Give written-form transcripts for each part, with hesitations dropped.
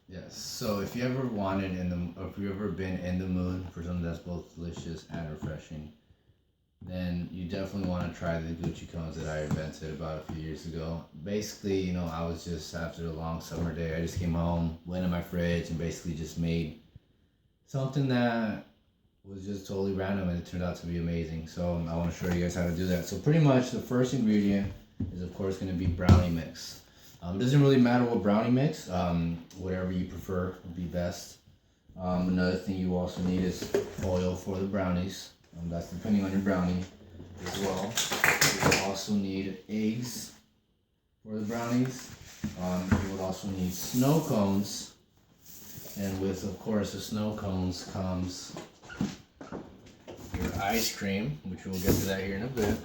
Yes. So if you ever wanted or if you ever been in the mood for something that's both delicious and refreshing, then you definitely want to try the Gucci cones that I invented about a few years ago. Basically, I was just after a long summer day. I just came home, went in my fridge, and basically just made something that was just totally random, and it turned out to be amazing. So I want to show you guys how to do that. So pretty much the first ingredient is of course going to be brownie mix. It doesn't really matter what brownie mix, whatever you prefer would be best. Another thing you also need is oil for the brownies. That's depending on your brownie as well. You also need eggs for the brownies. You would also need snow cones, and with, of course, the snow cones comes your ice cream, which we'll get to that here in a bit.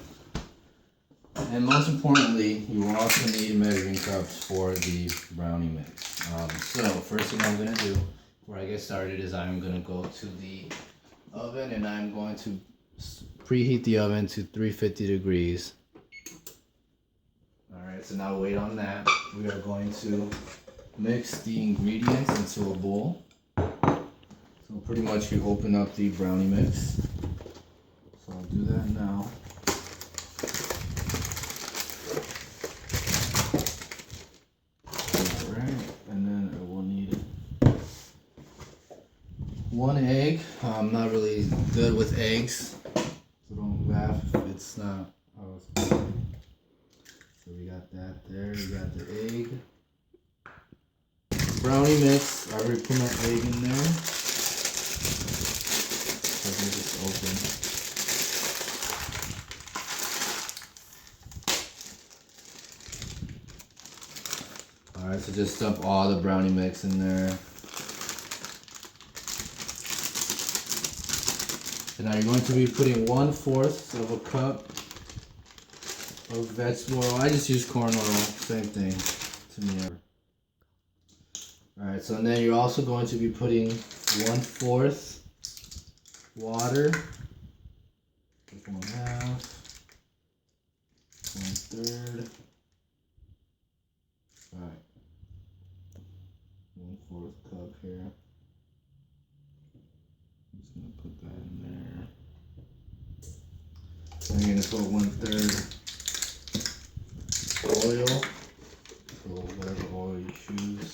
And most importantly, you will also need measuring cups for the brownie mix. So first thing I'm going to do before I get started is I'm going to go to the oven and I'm going to preheat the oven to 350 degrees. Alright, so now wait on that. We are going to mix the ingredients into a bowl. So pretty much you open up the brownie mix. So I'll do that now. Alright, and then I will need one egg. I'm not really good with eggs, so don't laugh if it's not how it's supposed. So we got that there, we got the egg. Brownie mix, I already put my egg in there. So I can just open. Alright, so just dump all the brownie mix in there. So now you're going to be putting 1/4 of a cup of vegetable oil. I just use corn oil, same thing to me. Alright, so then you're also going to be putting 1/4 water, 1/2, 1/3. Alright, 1/4 cup here. I'm just gonna put that in there. And you're gonna put 1/3 oil, so whatever oil you choose.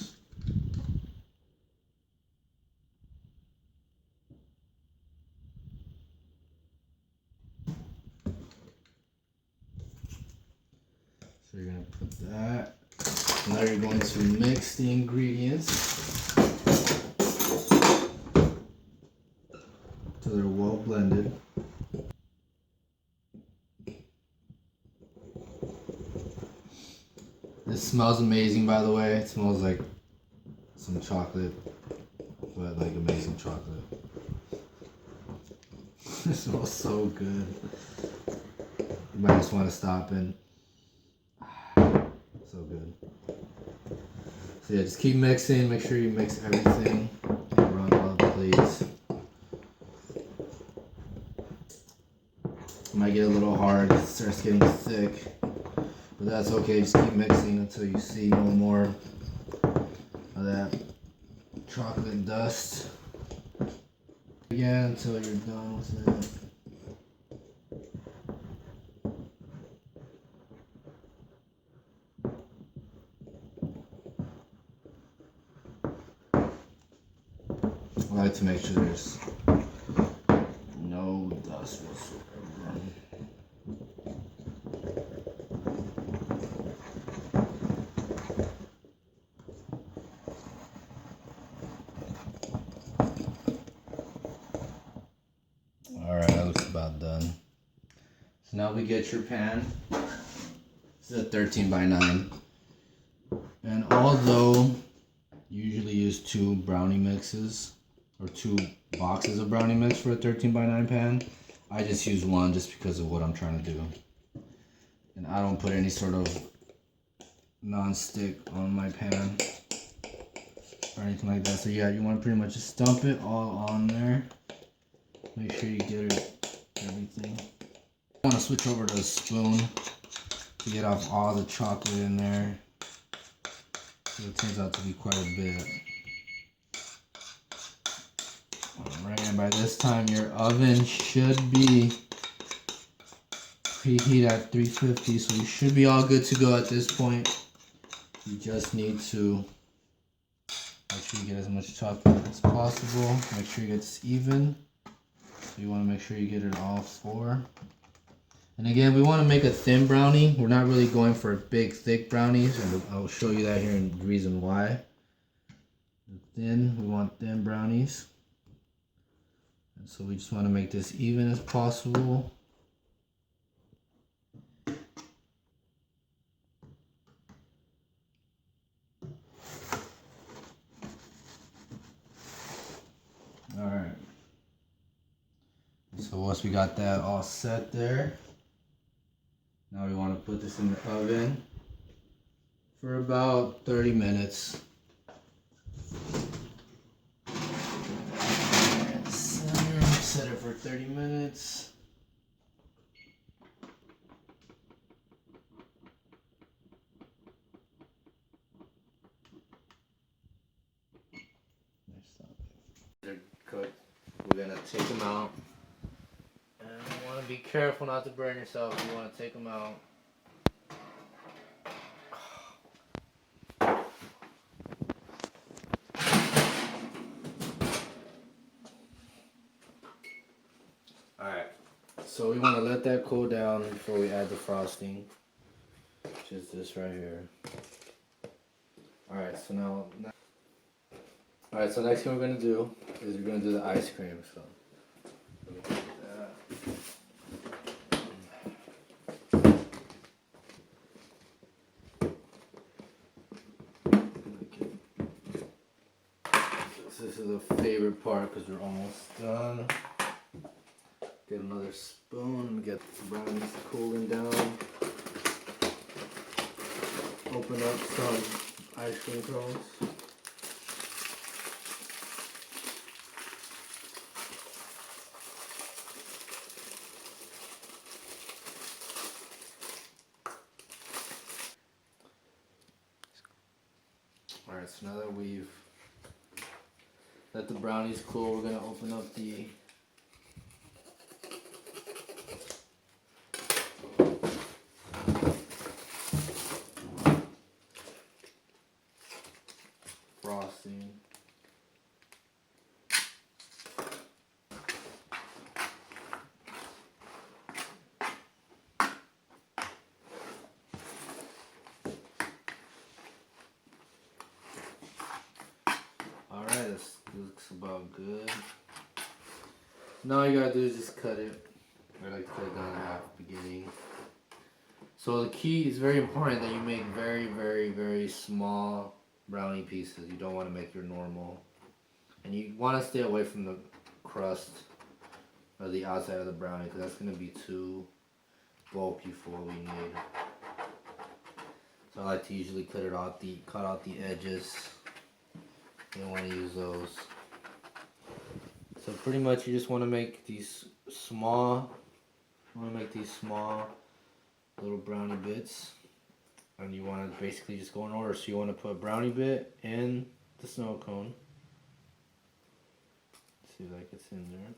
So you're gonna put that. Now you're going to mix the ingredients till they're well blended. This smells amazing, by the way. It smells like some chocolate, but like amazing chocolate. It smells so good. You might just want to stop and so good. So yeah, just keep mixing. Make sure you mix everything around all the plates. It might get a little hard. It starts getting thick, but that's okay. Just keep mixing until you see no more of that chocolate dust. Again, until you're done with it. I like to make sure there's no dust whatsoever. Alright, that looks about done. So now we get your pan. This is a 13x9. And although you usually use 2 brownie mixes, or 2 boxes of brownie mix for a 13x9 pan, I just use 1 just because of what I'm trying to do. And I don't put any sort of non-stick on my pan or anything like that. So yeah, you want to pretty much just dump it all on there. Make sure you get everything. I want to switch over to a spoon to get off all the chocolate in there. So it turns out to be quite a bit. Alright, and by this time your oven should be preheat at 350, so you should be all good to go at this point. You just need to make sure you get as much chocolate as possible. Make sure you get this even. So you want to make sure you get it all four. And again, we want to make a thin brownie. We're not really going for big, thick brownies, and I'll show you that here and the reason why. Thin, we want thin brownies. And so we just want to make this even as possible. Alright. So once we got that all set there, now we want to put this in the oven for about 30 minutes. And set it for 30 minutes. They're cooked. We're gonna take them out. And you want to be careful not to burn yourself. You want to take them out. Alright, so we want to let that cool down before we add the frosting, which is this right here. Alright, so Alright, so next thing we're going to do is we're going to do the ice cream. So let me get that. This is the favorite part because we're almost done. Get another spoon and get the brownies cooling down. Open up some ice cream cones. Alright, so now that we've let the brownies cool, we're going to open up the frosting. Alright, this looks about good. Now all you gotta do is just cut it. I like to cut it down in half at the beginning. So the key is very important that you make very, very, very small brownie pieces. You don't want to make your normal. And you want to stay away from the crust or the outside of the brownie because that's going to be too bulky for what we need. So I like to usually cut out the edges. You don't want to use those. So pretty much you just want to make these small little brownie bits, and you want to basically just go in order. So you want to put a brownie bit in the snow cone. See if that gets in there.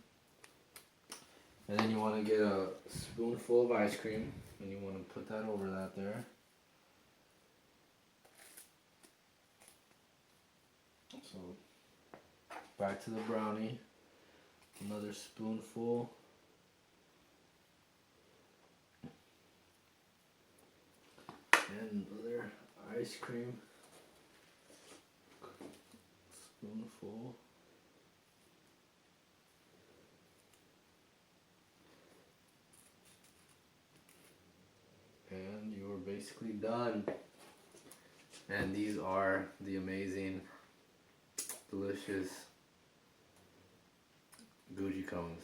And then you want to get a spoonful of ice cream, and you want to put that over that there. So back to the brownie, another spoonful. And another ice cream, spoonful. And you are basically done. And these are the amazing, delicious Gucci cones.